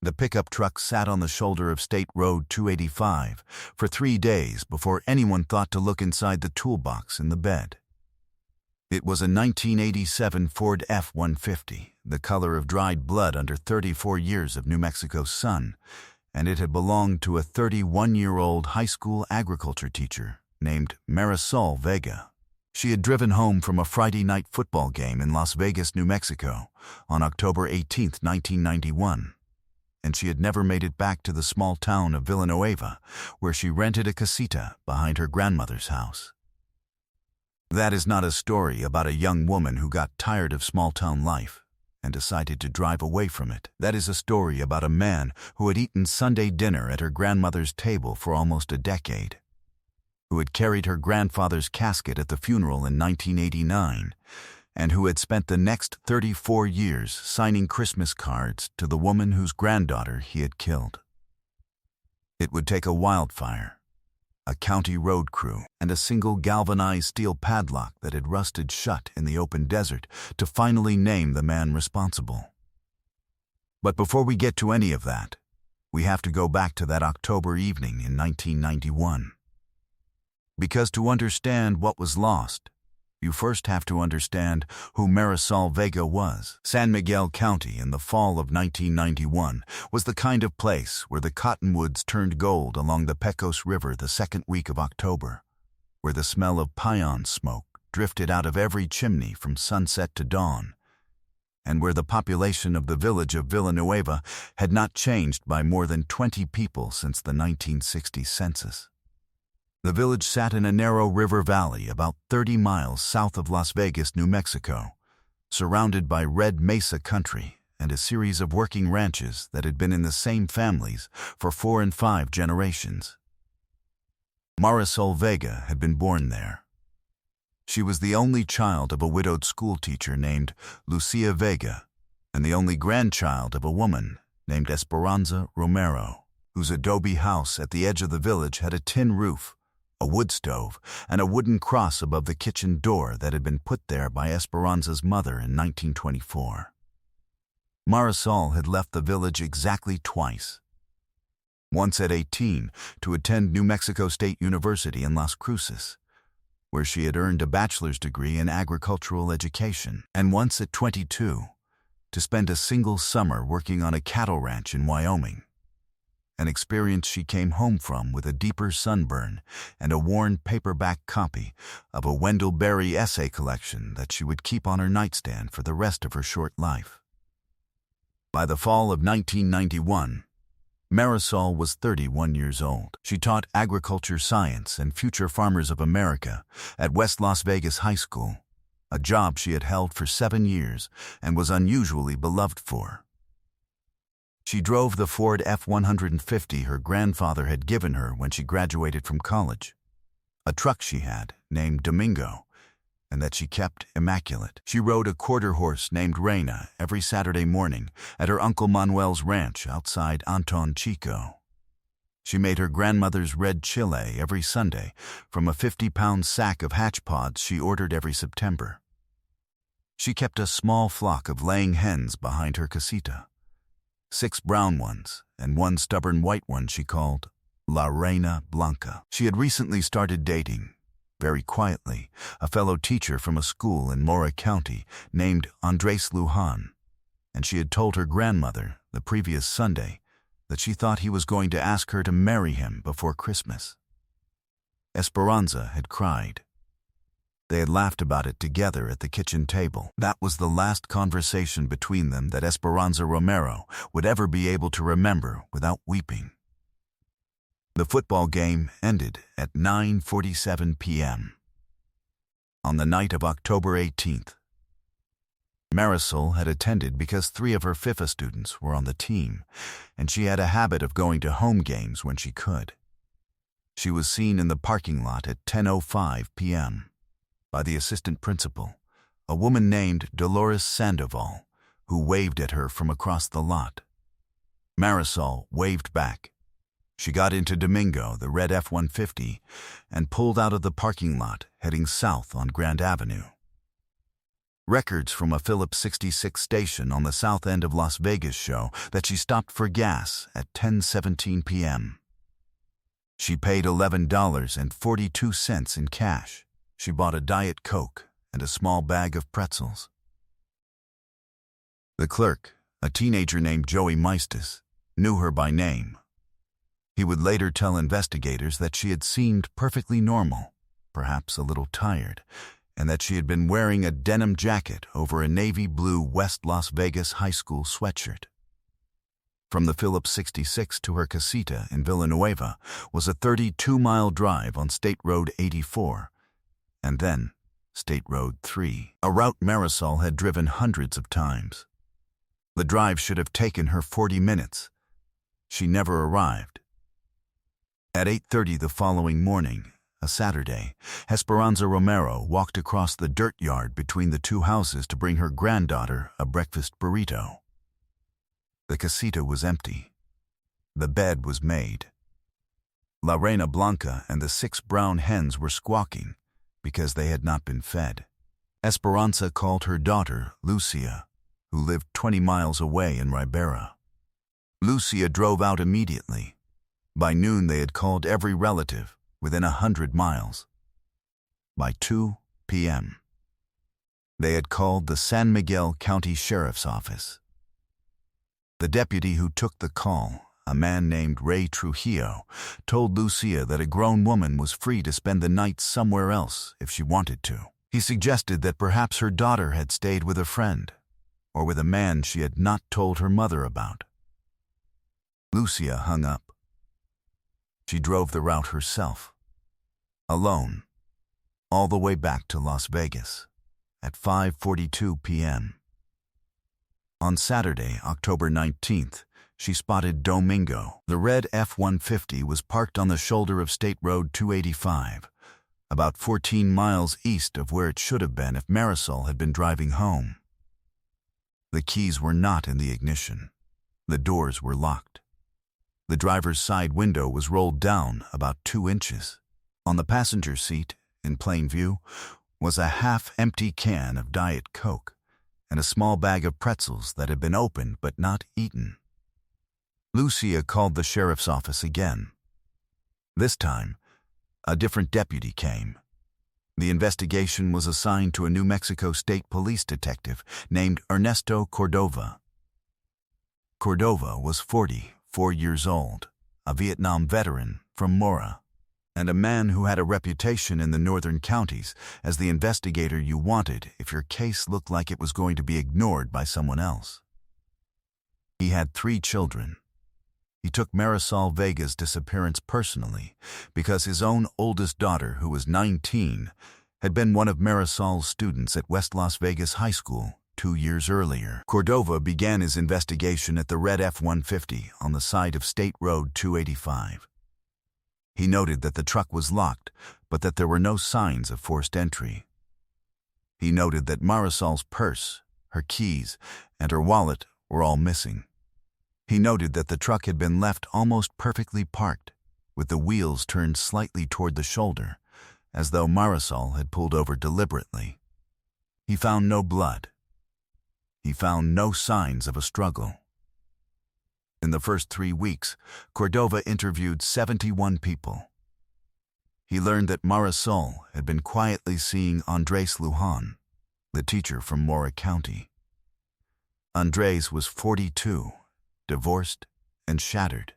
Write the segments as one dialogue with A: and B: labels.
A: The pickup truck sat on the shoulder of State Road 285 for 3 days before anyone thought to look inside the toolbox in the bed. It was a 1987 Ford F-150, the color of dried blood under 34 years of New Mexico's sun, and it had belonged to a 31-year-old high school agriculture teacher named Marisol Vega. She had driven home from a Friday night football game in Las Vegas, New Mexico, on October 18, 1991, and she had never made it back to the small town of Villanueva, where she rented a casita behind her grandmother's house. That is not a story about a young woman who got tired of small-town life and decided to drive away from it. That is a story about a man who had eaten Sunday dinner at her grandmother's table for almost a decade, who had carried her grandfather's casket at the funeral in 1989, and who had spent the next 34 years signing Christmas cards to the woman whose granddaughter he had killed. It would take a wildfire, a county road crew, and a single galvanized steel padlock that had rusted shut in the open desert to finally name the man responsible. But before we get to any of that, we have to go back to that October evening in 1991. Because to understand what was lost, you first have to understand who Marisol Vega was. San Miguel County in the fall of 1991 was the kind of place where the cottonwoods turned gold along the Pecos River the second week of October, where the smell of peon smoke drifted out of every chimney from sunset to dawn, and where the population of the village of Villanueva had not changed by more than 20 people since the 1960 census. The village sat in a narrow river valley about 30 miles south of Las Vegas, New Mexico, surrounded by red mesa country and a series of working ranches that had been in the same families for 4 and 5 generations. Marisol Vega had been born there. She was the only child of a widowed schoolteacher named Lucia Vega and the only grandchild of a woman named Esperanza Romero, whose adobe house at the edge of the village had a tin roof, a wood stove, and a wooden cross above the kitchen door that had been put there by Esperanza's mother in 1924. Marisol had left the village exactly twice. Once at 18 to attend New Mexico State University in Las Cruces, where she had earned a bachelor's degree in agricultural education, and once at 22 to spend a single summer working on a cattle ranch in Wyoming, an experience she came home from with a deeper sunburn and a worn paperback copy of a Wendell Berry essay collection that she would keep on her nightstand for the rest of her short life. By the fall of 1991, Marisol was 31 years old. She taught agriculture science and future farmers of America at West Las Vegas High School, a job she had held for 7 years and was unusually beloved for. She drove the Ford F-150 her grandfather had given her when she graduated from college, a truck she had named Domingo and that she kept immaculate. She rode a quarter horse named Reina every Saturday morning at her Uncle Manuel's ranch outside Anton Chico. She made her grandmother's red chile every Sunday from a 50-pound sack of hatch pods she ordered every September. She kept a small flock of laying hens behind her casita, 6 brown ones and 1 stubborn white one she called La Reina Blanca. She had recently started dating, very quietly, a fellow teacher from a school in Mora County named Andres Lujan, and she had told her grandmother the previous Sunday that she thought he was going to ask her to marry him before Christmas. Esperanza had cried. They had laughed about it together at the kitchen table. That was the last conversation between them that Esperanza Romero would ever be able to remember without weeping. The football game ended at 9:47 p.m. on the night of October 18th. Marisol had attended because 3 of her FIFA students were on the team, and she had a habit of going to home games when she could. She was seen in the parking lot at 10:05 p.m. by the assistant principal, a woman named Dolores Sandoval, who waved at her from across the lot. Marisol waved back. She got into Domingo, the red F-150, and pulled out of the parking lot, heading south on Grand Avenue. Records from a Phillips 66 station on the south end of Las Vegas show that she stopped for gas at 10:17 p.m. She paid $11.42 in cash. She bought a Diet Coke and a small bag of pretzels. The clerk, a teenager named Joey Meistes, knew her by name. He would later tell investigators that she had seemed perfectly normal, perhaps a little tired, and that she had been wearing a denim jacket over a navy blue West Las Vegas high school sweatshirt. From the Phillips 66 to her casita in Villanueva was a 32-mile drive on State Road 84, and then State Road 3, a route Marisol had driven hundreds of times. The drive should have taken her 40 minutes. She never arrived. At 8:30 the following morning, a Saturday, Esperanza Romero walked across the dirt yard between the two houses to bring her granddaughter a breakfast burrito. The casita was empty. The bed was made. La Reina Blanca and the 6 brown hens were squawking because they had not been fed. Esperanza called her daughter, Lucia, who lived 20 miles away in Ribera. Lucia drove out immediately. By noon they had called every relative within 100 miles. By 2 p.m., they had called the San Miguel County Sheriff's Office. The deputy who took the call, a man named Ray Trujillo, told Lucia that a grown woman was free to spend the night somewhere else if she wanted to. He suggested that perhaps her daughter had stayed with a friend, or with a man she had not told her mother about. Lucia hung up. She drove the route herself, alone, all the way back to Las Vegas at 5:42 p.m. On Saturday, October 19th, she spotted Domingo. The red F-150 was parked on the shoulder of State Road 285, about 14 miles east of where it should have been if Marisol had been driving home. The keys were not in the ignition. The doors were locked. The driver's side window was rolled down about 2 inches. On the passenger seat, in plain view, was a half-empty can of Diet Coke and a small bag of pretzels that had been opened but not eaten. Lucia called the sheriff's office again. This time, a different deputy came. The investigation was assigned to a New Mexico State Police detective named Ernesto Cordova. Cordova was 44 years old, a Vietnam veteran from Mora, and a man who had a reputation in the northern counties as the investigator you wanted if your case looked like it was going to be ignored by someone else. He had 3 children. He took Marisol Vega's disappearance personally because his own oldest daughter, who was 19, had been one of Marisol's students at West Las Vegas High School 2 years earlier. Cordova began his investigation at the red F-150 on the side of State Road 285. He noted that the truck was locked, but that there were no signs of forced entry. He noted that Marisol's purse, her keys, and her wallet were all missing. He noted that the truck had been left almost perfectly parked, with the wheels turned slightly toward the shoulder, as though Marisol had pulled over deliberately. He found no blood. He found no signs of a struggle. In the first 3 weeks, Cordova interviewed 71 people. He learned that Marisol had been quietly seeing Andres Lujan, the teacher from Mora County. Andres was 42, divorced, and shattered.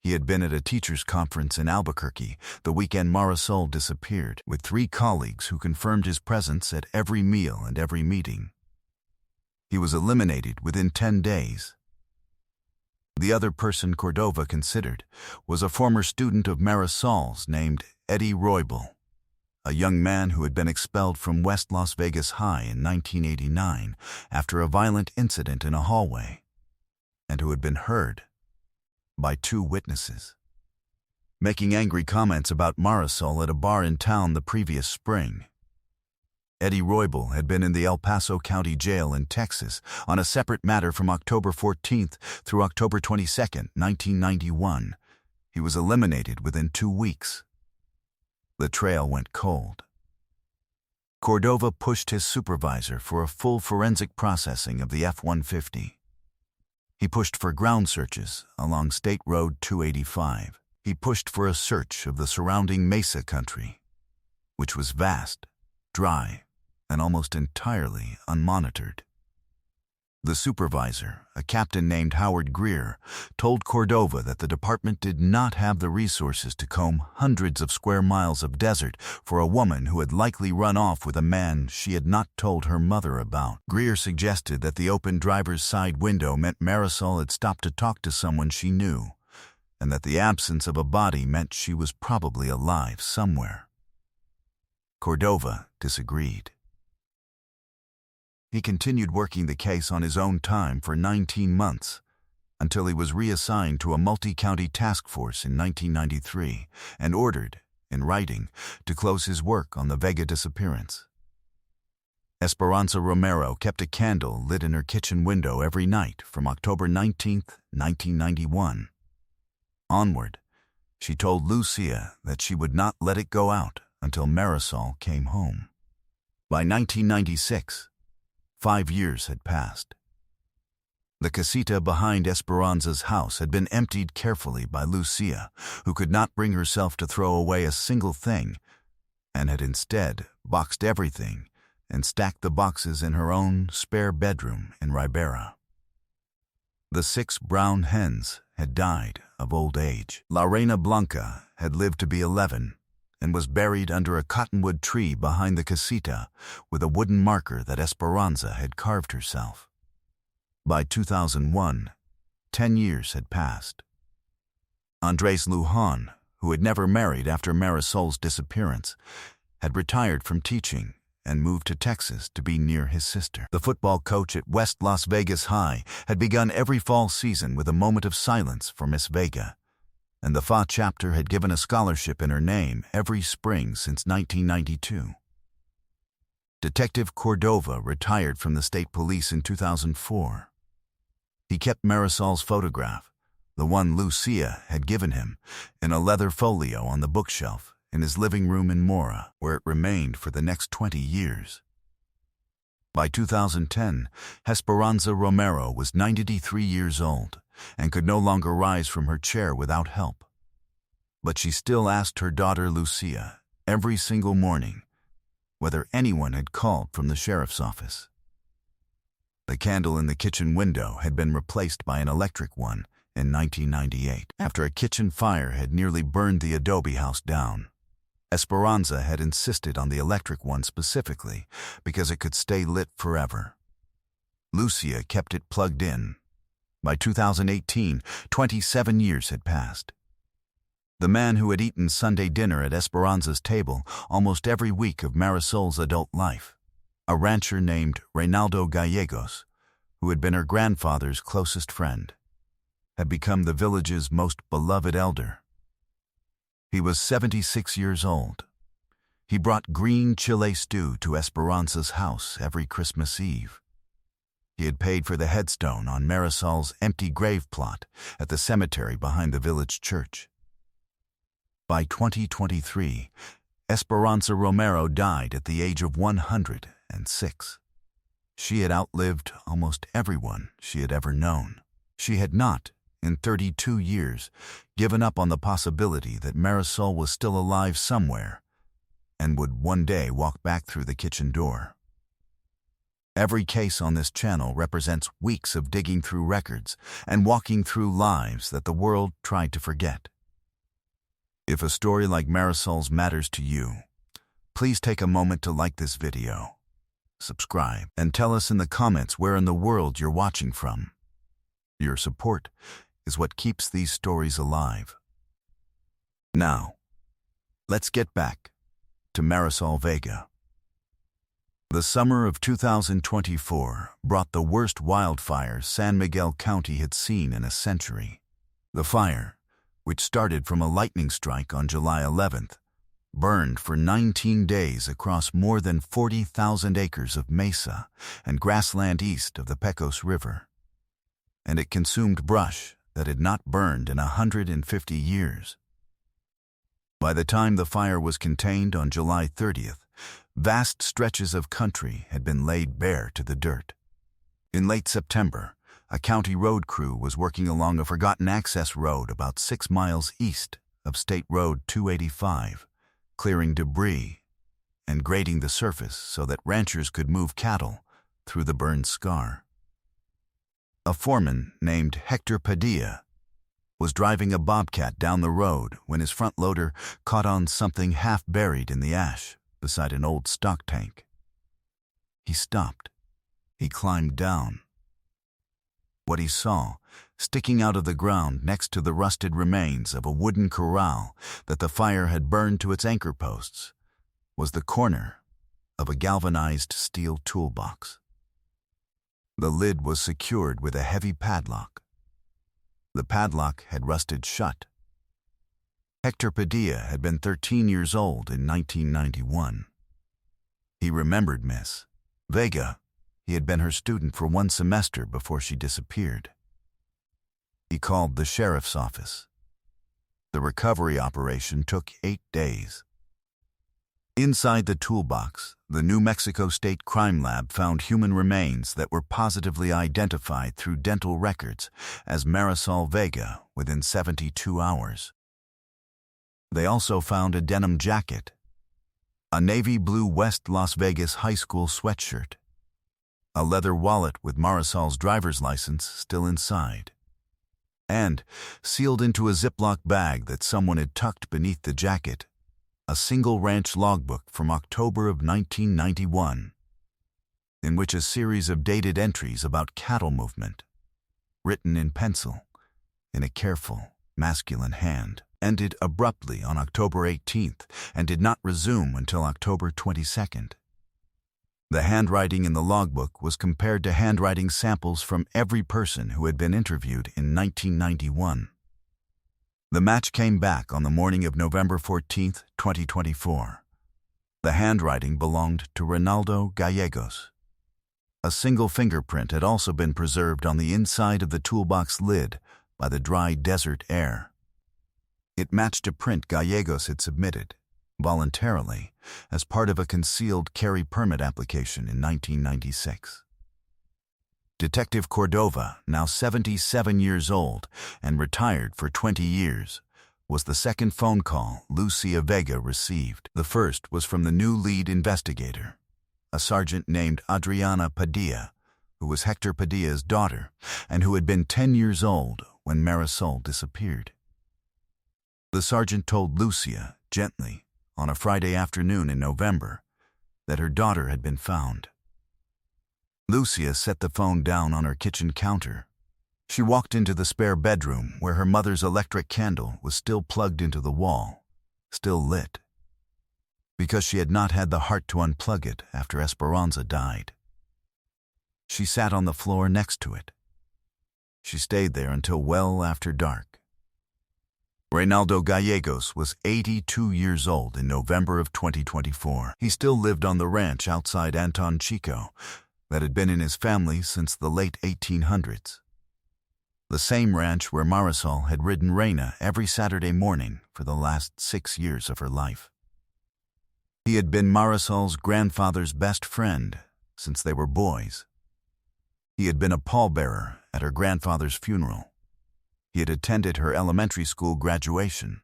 A: He had been at a teachers' conference in Albuquerque the weekend Marisol disappeared, with 3 colleagues who confirmed his presence at every meal and every meeting. He was eliminated within 10 days. The other person Cordova considered was a former student of Marisol's named Eddie Roybal, a young man who had been expelled from West Las Vegas High in 1989 after a violent incident in a hallway, and who had been heard by 2 witnesses, making angry comments about Marisol at a bar in town the previous spring. Eddie Roybal had been in the El Paso County Jail in Texas on a separate matter from October 14th through October 22nd, 1991. He was eliminated within 2 weeks. The trail went cold. Cordova pushed his supervisor for a full forensic processing of the F-150. He pushed for ground searches along State Road 285. He pushed for a search of the surrounding Mesa country, which was vast, dry, and almost entirely unmonitored. The supervisor, a captain named Howard Greer, told Cordova that the department did not have the resources to comb hundreds of square miles of desert for a woman who had likely run off with a man she had not told her mother about. Greer suggested that the open driver's side window meant Marisol had stopped to talk to someone she knew, and that the absence of a body meant she was probably alive somewhere. Cordova disagreed. He continued working the case on his own time for 19 months, until he was reassigned to a multi-county task force in 1993 and ordered, in writing, to close his work on the Vega disappearance. Esperanza Romero kept a candle lit in her kitchen window every night from October 19, 1991. Onward, she told Lucia that she would not let it go out until Marisol came home. By 1996, 5 years had passed. The casita behind Esperanza's house had been emptied carefully by Lucia, who could not bring herself to throw away a single thing, and had instead boxed everything and stacked the boxes in her own spare bedroom in Ribera. The 6 brown hens had died of old age. La Reina Blanca had lived to be 11, and was buried under a cottonwood tree behind the casita with a wooden marker that Esperanza had carved herself. By 2001, 10 years had passed. Andres Lujan, who had never married after Marisol's disappearance, had retired from teaching and moved to Texas to be near his sister. The football coach at West Las Vegas High had begun every fall season with a moment of silence for Miss Vega, and the FA chapter had given a scholarship in her name every spring since 1992. Detective Cordova retired from the state police in 2004. He kept Marisol's photograph, the one Lucia had given him, in a leather folio on the bookshelf in his living room in Mora, where it remained for the next 20 years. By 2010, Esperanza Romero was 93 years old and could no longer rise from her chair without help. But she still asked her daughter Lucia every single morning whether anyone had called from the sheriff's office. The candle in the kitchen window had been replaced by an electric one in 1998, after a kitchen fire had nearly burned the adobe house down. Esperanza had insisted on the electric one specifically because it could stay lit forever. Lucia kept it plugged in. By 2018, 27 years had passed. The man who had eaten Sunday dinner at Esperanza's table almost every week of Marisol's adult life, a rancher named Reynaldo Gallegos, who had been her grandfather's closest friend, had become the village's most beloved elder. He was 76 years old. He brought green chile stew to Esperanza's house every Christmas Eve. He had paid for the headstone on Marisol's empty grave plot at the cemetery behind the village church. By 2023, Esperanza Romero died at the age of 106. She had outlived almost everyone she had ever known. She had not, in 32 years, given up on the possibility that Marisol was still alive somewhere and would one day walk back through the kitchen door. Every case on this channel represents weeks of digging through records and walking through lives that the world tried to forget. If a story like Marisol's matters to you, please take a moment to like this video, subscribe, and tell us in the comments where in the world you're watching from. Your support is what keeps these stories alive. Now, let's get back to Marisol Vega. The summer of 2024 brought the worst wildfire San Miguel County had seen in a century. The fire, which started from a lightning strike on July 11th, burned for 19 days across more than 40,000 acres of mesa and grassland east of the Pecos River. And it consumed brush that had not burned in 150 years. By the time the fire was contained on July 30th, Vast stretches of country had been laid bare to the dirt. In late September, a county road crew was working along a forgotten access road about 6 miles east of State Road 285, clearing debris and grading the surface so that ranchers could move cattle through the burned scar. A foreman named Hector Padilla was driving a bobcat down the road when his front loader caught on something half buried in the ash beside an old stock tank. He stopped. He climbed down. What he saw, sticking out of the ground next to the rusted remains of a wooden corral that the fire had burned to its anchor posts, was the corner of a galvanized steel toolbox. The lid was secured with a heavy padlock. The padlock had rusted shut. Hector Padilla had been 13 years old in 1991. He remembered Miss Vega. He had been her student for 1 semester before she disappeared. He called the sheriff's office. The recovery operation took 8 days. Inside the toolbox, the New Mexico State Crime Lab found human remains that were positively identified through dental records as Marisol Vega within 72 hours. They also found a denim jacket, a navy blue West Las Vegas high school sweatshirt, a leather wallet with Marisol's driver's license still inside, and, sealed into a Ziploc bag that someone had tucked beneath the jacket, a single ranch logbook from October of 1991, in which a series of dated entries about cattle movement, written in pencil, in a careful, masculine hand, ended abruptly on October 18th and did not resume until October 22nd. The handwriting in the logbook was compared to handwriting samples from every person who had been interviewed in 1991. The match came back on the morning of November 14, 2024. The handwriting belonged to Reynaldo Gallegos. A single fingerprint had also been preserved on the inside of the toolbox lid by the dry desert air. It matched a print Gallegos had submitted, voluntarily, as part of a concealed carry permit application in 1996. Detective Cordova, now 77 years old and retired for 20 years, was the second phone call Lucia Vega received. The first was from the new lead investigator, a sergeant named Adriana Padilla, who was Hector Padilla's daughter and who had been 10 years old when Marisol disappeared. The sergeant told Lucia, gently, on a Friday afternoon in November, that her daughter had been found. Lucia set the phone down on her kitchen counter. She walked into the spare bedroom where her mother's electric candle was still plugged into the wall, still lit, because she had not had the heart to unplug it after Esperanza died. She sat on the floor next to it. She stayed there until well after dark. Reynaldo Gallegos was 82 years old in November of 2024. He still lived on the ranch outside Anton Chico that had been in his family since the late 1800s. The same ranch where Marisol had ridden Reyna every Saturday morning for the last 6 years of her life. He had been Marisol's grandfather's best friend since they were boys. He had been a pallbearer at her grandfather's funeral. He had attended her elementary school graduation.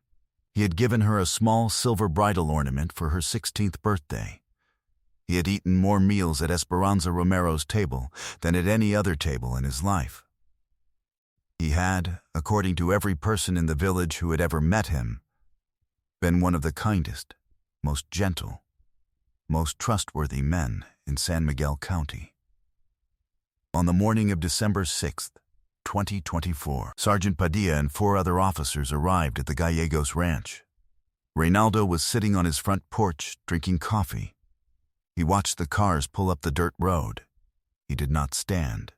A: He had given her a small silver bridal ornament for her 16th birthday. He had eaten more meals at Esperanza Romero's table than at any other table in his life. He had, according to every person in the village who had ever met him, been one of the kindest, most gentle, most trustworthy men in San Miguel County. On the morning of December 6th, 2024, Sergeant Padilla and 4 other officers arrived at the Gallegos Ranch. Reynaldo was sitting on his front porch drinking coffee. He watched the cars pull up the dirt road. He did not stand.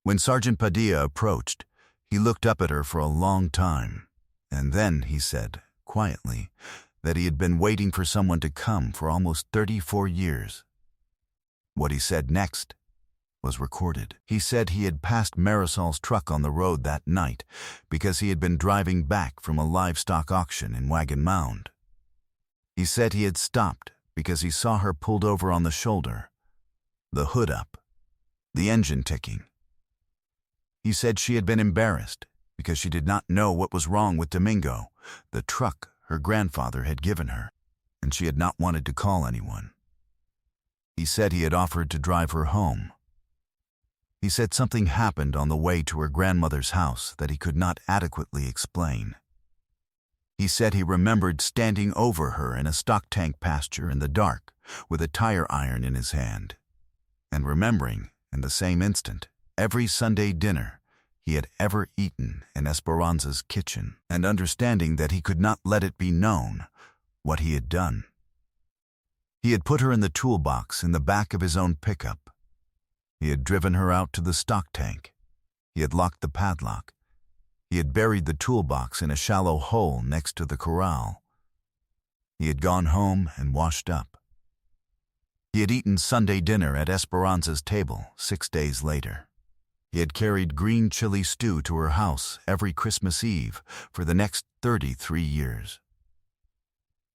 A: When Sergeant Padilla approached, he looked up at her for a long time, and then he said, quietly, that he had been waiting for someone to come for almost 34 years. What he said next was recorded. He said he had passed Marisol's truck on the road that night because he had been driving back from a livestock auction in Wagon Mound. He said he had stopped because he saw her pulled over on the shoulder, the hood up, the engine ticking. He said she had been embarrassed because she did not know what was wrong with Domingo, the truck her grandfather had given her, and she had not wanted to call anyone. He said he had offered to drive her home. He said something happened on the way to her grandmother's house that he could not adequately explain. He said he remembered standing over her in a stock tank pasture in the dark with a tire iron in his hand, and remembering, in the same instant, every Sunday dinner he had ever eaten in Esperanza's kitchen, and understanding that he could not let it be known what he had done. He had put her in the toolbox in the back of his own pickup. He had driven her out to the stock tank. He had locked the padlock. He had buried the toolbox in a shallow hole next to the corral. He had gone home and washed up. He had eaten Sunday dinner at Esperanza's table 6 days later. He had carried green chili stew to her house every Christmas Eve for the next 33 years.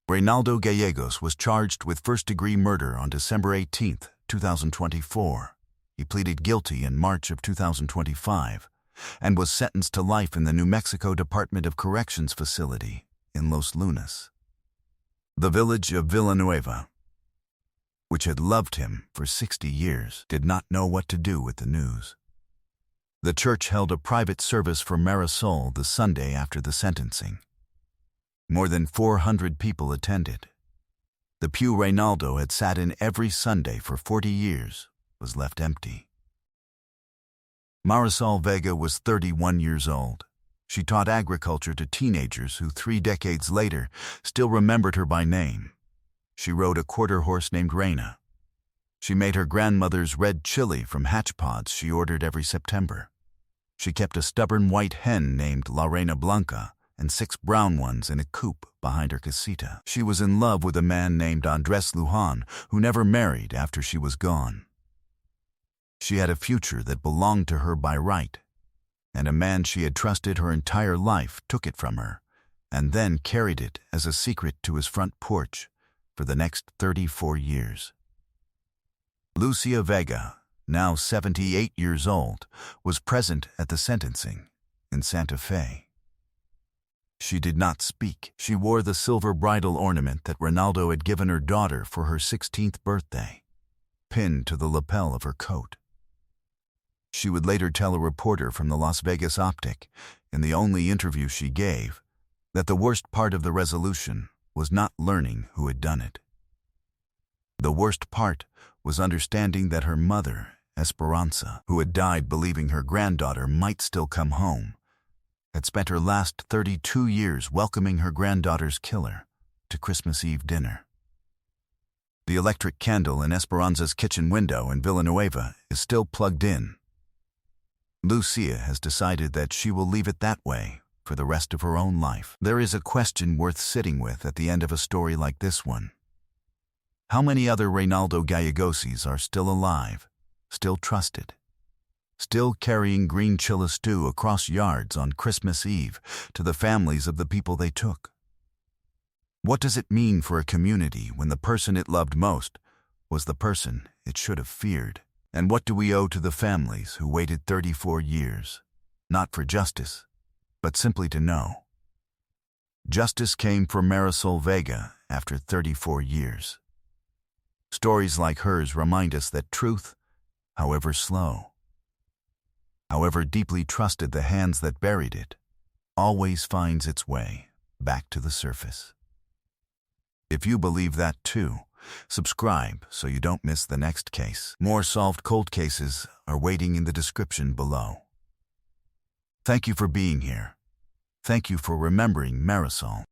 A: Reynaldo Gallegos was charged with first-degree murder on December 18, 2024. He pleaded guilty in March of 2025 and was sentenced to life in the New Mexico Department of Corrections facility in Los Lunas. The village of Villanueva, which had loved him for 60 years, did not know what to do with the news. The church held a private service for Marisol the Sunday after the sentencing. More than 400 people attended. The pew Reynaldo had sat in every Sunday for 40 years was left empty. Marisol Vega was 31 years old. She taught agriculture to teenagers who 3 decades later still remembered her by name. She rode a quarter horse named Reina. She made her grandmother's red chili from hatch pods she ordered every September. She kept a stubborn white hen named La Reina Blanca and 6 brown ones in a coop behind her casita. She was in love with a man named Andres Lujan, who never married after she was gone. She had a future that belonged to her by right, and a man she had trusted her entire life took it from her, and then carried it as a secret to his front porch for the next 34 years. Lucia Vega, now 78 years old, was present at the sentencing in Santa Fe. She did not speak. She wore the silver bridal ornament that Reynaldo had given her daughter for her 16th birthday, pinned to the lapel of her coat. She would later tell a reporter from the Las Vegas Optic, in the only interview she gave, that the worst part of the resolution was not learning who had done it. The worst part was understanding that her mother, Esperanza, who had died believing her granddaughter might still come home, had spent her last 32 years welcoming her granddaughter's killer to Christmas Eve dinner. The electric candle in Esperanza's kitchen window in Villanueva is still plugged in. Lucia has decided that she will leave it that way for the rest of her own life. There is a question worth sitting with at the end of a story like this one. How many other Reynaldo Gallegosis are still alive, still trusted, still carrying green chili stew across yards on Christmas Eve to the families of the people they took? What does it mean for a community when the person it loved most was the person it should have feared? And what do we owe to the families who waited 34 years, not for justice, but simply to know? Justice came for Marisol Vega after 34 years. Stories like hers remind us that truth, however slow, however deeply trusted the hands that buried it, always finds its way back to the surface. If you believe that too, subscribe so you don't miss the next case. More solved cold cases are waiting in the description below. Thank you for being here. Thank you for remembering Marisol.